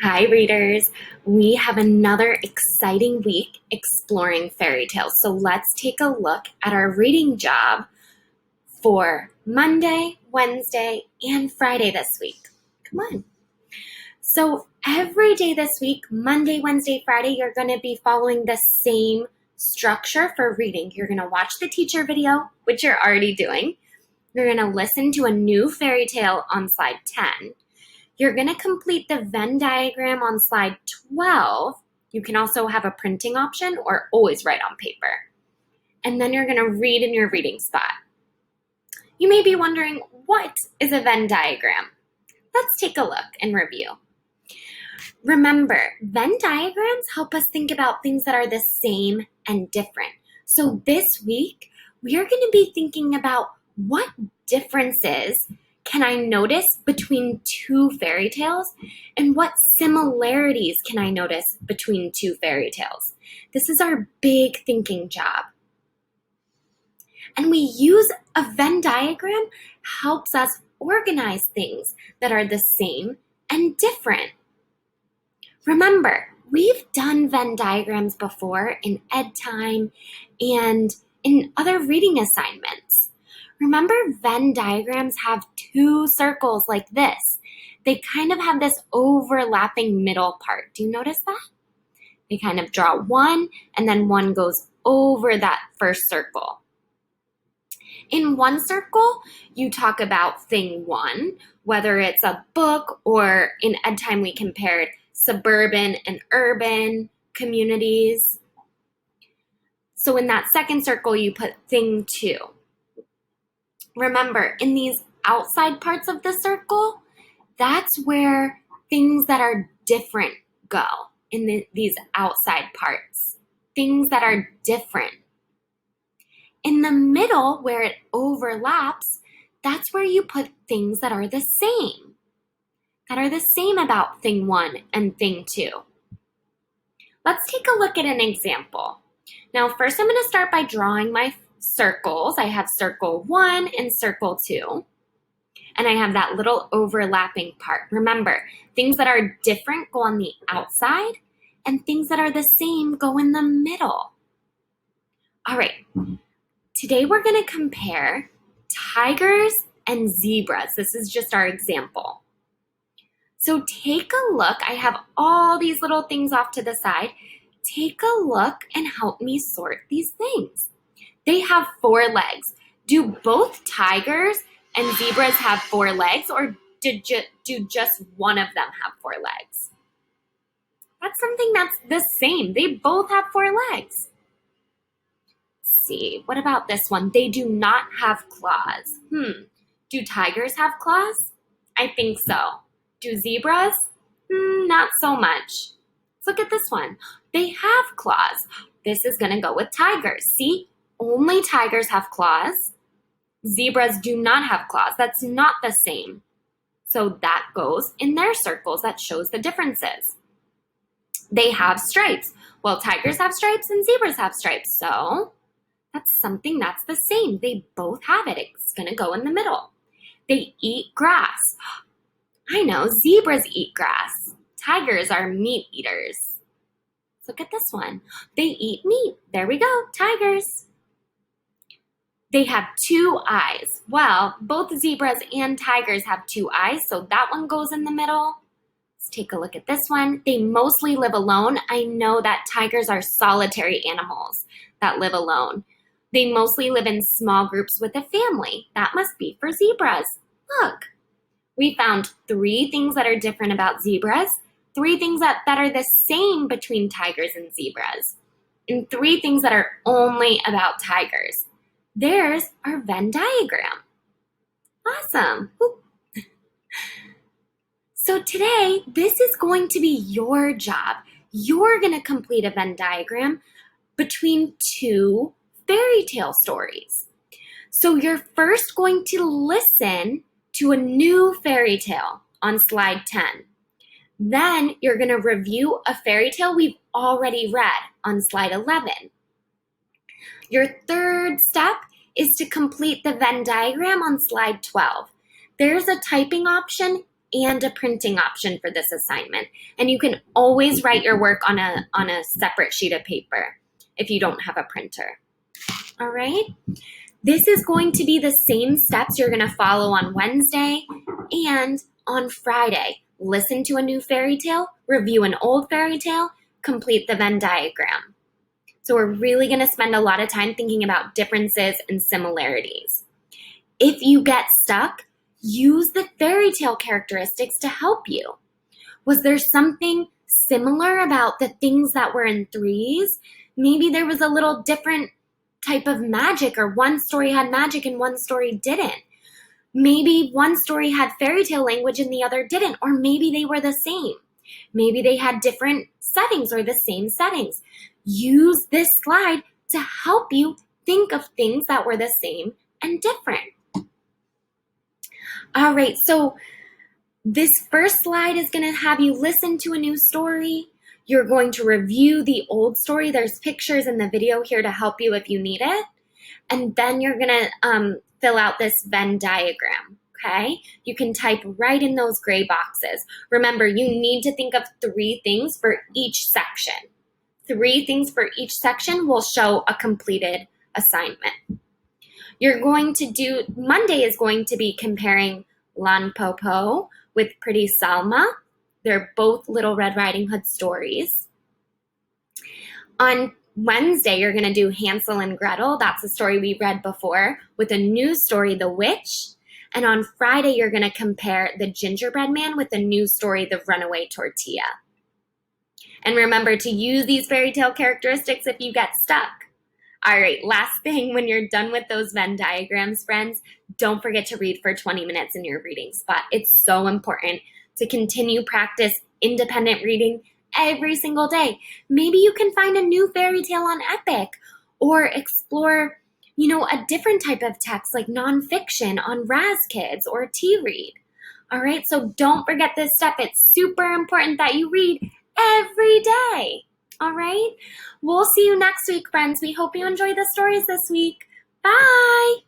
Hi, readers. We have another exciting week exploring fairy tales. So let's take a look at our reading job for Monday, Wednesday, and Friday this week. Come on. So every day this week, Monday, Wednesday, Friday, you're going to be following the same structure for reading. You're going to watch the teacher video, which you're already doing. You're going to listen to a new fairy tale on slide 10. You're going to complete the Venn diagram on slide 12. You can also have a printing option or always write on paper. And then you're going to read in your reading spot. You may be wondering, what is a Venn diagram? Let's take a look and review. Remember, Venn diagrams help us think about things that are the same and different. So this week, we are going to be thinking about what differences can I notice between two fairy tales, and what similarities can I notice between two fairy tales? This is our big thinking job. And we use a Venn diagram helps us organize things that are the same and different. Remember, we've done Venn diagrams before in ed time and in other reading assignments. Remember, Venn diagrams have two circles like this. They kind of have this overlapping middle part. Do you notice that? They kind of draw one, and then one goes over that first circle. In one circle, you talk about thing one, whether it's a book or in ed time we compared suburban and urban communities. So in that second circle, you put thing two. Remember, in these outside parts of the circle, that's where things that are different go, in these outside parts. Things that are different. In the middle, where it overlaps, that's where you put things that are the same. That are the same about thing one and thing two. Let's take a look at an example. Now, first I'm going to start by drawing my circles. I have circle one and circle two. And I have that little overlapping part. Remember, things that are different go on the outside, and things that are the same go in the middle. All right, today we're going to compare tigers and zebras. This is just our example. So take a look. I have all these little things off to the side. Take a look and help me sort these things. They have 4 legs. Do both tigers and zebras have 4 legs, or do just one of them have 4 legs? That's something that's the same. They both have 4 legs. Let's see, what about this one? They do not have claws. Do tigers have claws? I think so. Do zebras? Not so much. Let's look at this one. They have claws. This is going to go with tigers. See? Only tigers have claws. Zebras do not have claws. That's not the same. So that goes in their circles. That shows the differences. They have stripes. Well, tigers have stripes and zebras have stripes. So that's something that's the same. They both have it. It's going to go in the middle. They eat grass. I know, zebras eat grass. Tigers are meat eaters. Look at this one. They eat meat. There we go, tigers. They have 2 eyes. Well, both zebras and tigers have 2 eyes, so that one goes in the middle. Let's take a look at this one. They mostly live alone. I know that tigers are solitary animals that live alone. They mostly live in small groups with a family. That must be for zebras. Look, we found 3 things that are different about zebras, 3 things that are the same between tigers and zebras, and 3 things that are only about tigers. There's our Venn diagram. Awesome. So today, this is going to be your job. You're going to complete a Venn diagram between 2 fairy tale stories. So you're first going to listen to a new fairy tale on slide 10. Then you're going to review a fairy tale we've already read on slide 11. Your third step is to complete the Venn diagram on slide 12. There's a typing option and a printing option for this assignment. And you can always write your work on a separate sheet of paper if you don't have a printer. All right? This is going to be the same steps you're going to follow on Wednesday and on Friday. Listen to a new fairy tale, review an old fairy tale, complete the Venn diagram. So we're really going to spend a lot of time thinking about differences and similarities. If you get stuck, use the fairy tale characteristics to help you. Was there something similar about the things that were in threes? Maybe there was a little different type of magic, or one story had magic and one story didn't. Maybe one story had fairy tale language and the other didn't, or maybe they were the same. Maybe they had different settings or the same settings. Use this slide to help you think of things that were the same and different. All right, so this first slide is going to have you listen to a new story. You're going to review the old story. There's pictures in the video here to help you if you need it. And then you're going to fill out this Venn diagram, okay? You can type right in those gray boxes. Remember, you need to think of 3 things for each section. 3 things for each section will show a completed assignment. You're going to do, Monday is going to be comparing Lan Popo with Pretty Salma. They're both Little Red Riding Hood stories. On Wednesday, you're going to do Hansel and Gretel. That's a story we read before, with a new story, The Witch. And on Friday, you're going to compare The Gingerbread Man with a new story, The Runaway Tortilla. And remember to use these fairy tale characteristics if you get stuck. All right, last thing, when you're done with those Venn diagrams, friends, don't forget to read for 20 minutes in your reading spot. It's so important to continue practice independent reading every single day. Maybe you can find a new fairy tale on Epic, or explore, a different type of text like nonfiction on Raz Kids or T-Read. All right, so don't forget this step. It's super important that you read every day. All right, we'll see you next week, friends. We hope you enjoy the stories this week. Bye.